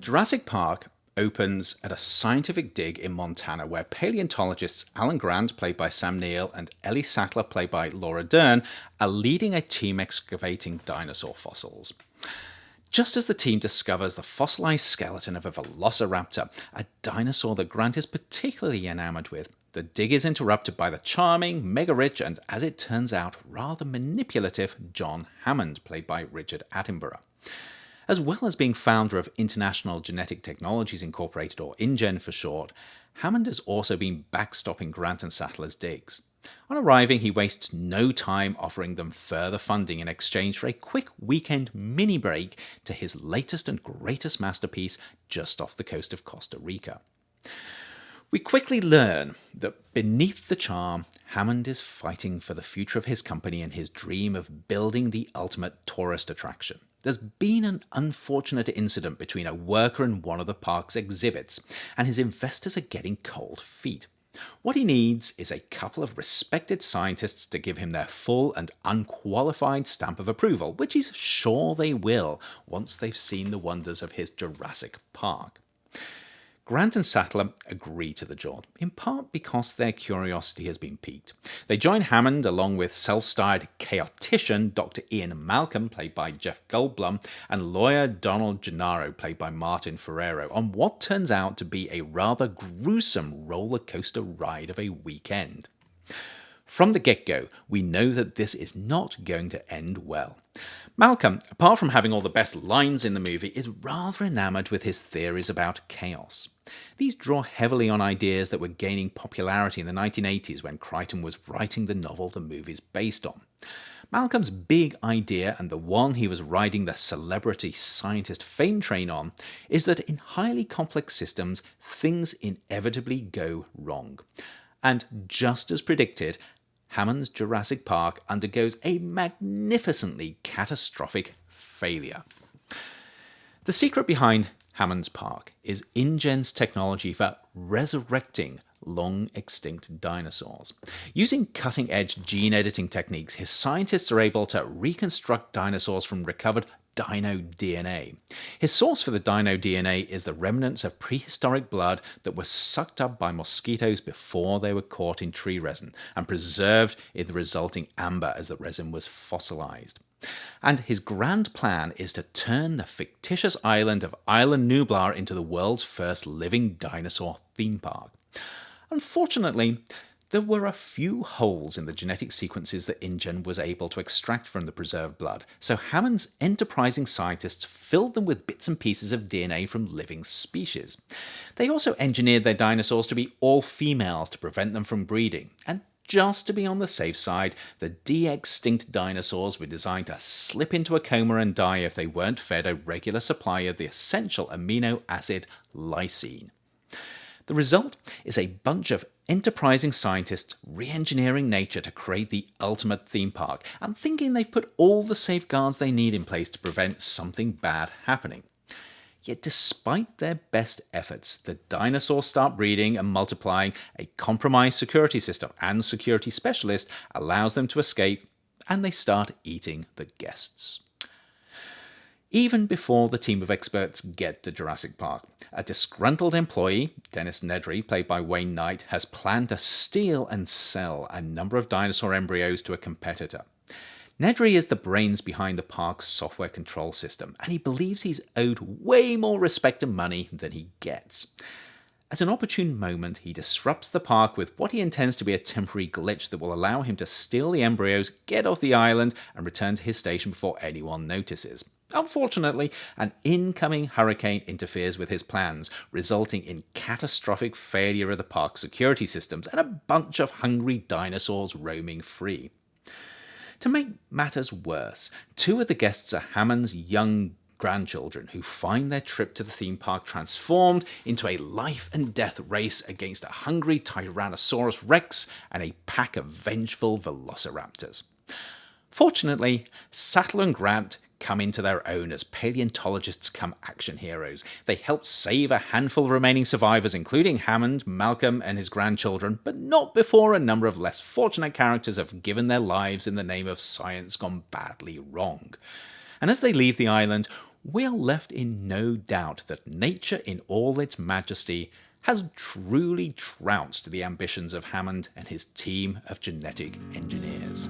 Jurassic Park opens at a scientific dig in Montana where paleontologists Alan Grant, played by Sam Neill, and Ellie Sattler, played by Laura Dern, are leading a team excavating dinosaur fossils. Just as the team discovers the fossilized skeleton of a velociraptor, a dinosaur that Grant is particularly enamored with, the dig is interrupted by the charming, mega-rich, and, as it turns out, rather manipulative John Hammond, played by Richard Attenborough. As well as being founder of International Genetic Technologies Incorporated, or InGen for short, Hammond has also been backstopping Grant and Sattler's digs. On arriving, he wastes no time offering them further funding in exchange for a quick weekend mini break to his latest and greatest masterpiece just off the coast of Costa Rica. We quickly learn that beneath the charm, Hammond is fighting for the future of his company and his dream of building the ultimate tourist attraction. There's been an unfortunate incident between a worker and one of the park's exhibits, and his investors are getting cold feet. What he needs is a couple of respected scientists to give him their full and unqualified stamp of approval, which he's sure they will once they've seen the wonders of his Jurassic Park. Grant and Sattler agree to the job, in part because their curiosity has been piqued. They join Hammond along with self-styled chaotician Dr. Ian Malcolm, played by Jeff Goldblum, and lawyer Donald Gennaro, played by Martin Ferrero, on what turns out to be a rather gruesome roller coaster ride of a weekend. From the get-go, we know that this is not going to end well. Malcolm, apart from having all the best lines in the movie, is rather enamoured with his theories about chaos. These draw heavily on ideas that were gaining popularity in the 1980s when Crichton was writing the novel the movie's based on. Malcolm's big idea, and the one he was riding the celebrity scientist fame train on, is that in highly complex systems, things inevitably go wrong. And just as predicted, Hammond's Jurassic Park undergoes a magnificently catastrophic failure. The secret behind Hammond's Park is InGen's technology for resurrecting long-extinct dinosaurs. Using cutting-edge gene editing techniques, his scientists are able to reconstruct dinosaurs from recovered dino DNA. His source for the dino DNA is the remnants of prehistoric blood that were sucked up by mosquitoes before they were caught in tree resin and preserved in the resulting amber as the resin was fossilized. And his grand plan is to turn the fictitious island of Island Nublar into the world's first living dinosaur theme park. Unfortunately, there were a few holes in the genetic sequences that InGen was able to extract from the preserved blood, so Hammond's enterprising scientists filled them with bits and pieces of DNA from living species. They also engineered their dinosaurs to be all females to prevent them from breeding, and just to be on the safe side, the de-extinct dinosaurs were designed to slip into a coma and die if they weren't fed a regular supply of the essential amino acid lysine. The result is a bunch of enterprising scientists re-engineering nature to create the ultimate theme park and thinking they've put all the safeguards they need in place to prevent something bad happening. Yet despite their best efforts, the dinosaurs start breeding and multiplying, a compromised security system and security specialist allows them to escape, and they start eating the guests. Even before the team of experts get to Jurassic Park, a disgruntled employee, Dennis Nedry, played by Wayne Knight, has planned to steal and sell a number of dinosaur embryos to a competitor. Nedry is the brains behind the park's software control system, and he believes he's owed way more respect and money than he gets. At an opportune moment, he disrupts the park with what he intends to be a temporary glitch that will allow him to steal the embryos, get off the island, and return to his station before anyone notices. Unfortunately, an incoming hurricane interferes with his plans, resulting in catastrophic failure of the park's security systems and a bunch of hungry dinosaurs roaming free. To make matters worse, two of the guests are Hammond's young grandchildren who find their trip to the theme park transformed into a life and death race against a hungry Tyrannosaurus Rex and a pack of vengeful velociraptors. Fortunately, Sattler and Grant come into their own as paleontologists come action heroes. They help save a handful of remaining survivors, including Hammond, Malcolm, and his grandchildren, but not before a number of less fortunate characters have given their lives in the name of science gone badly wrong. And as they leave the island, we are left in no doubt that nature in all its majesty has truly trounced the ambitions of Hammond and his team of genetic engineers.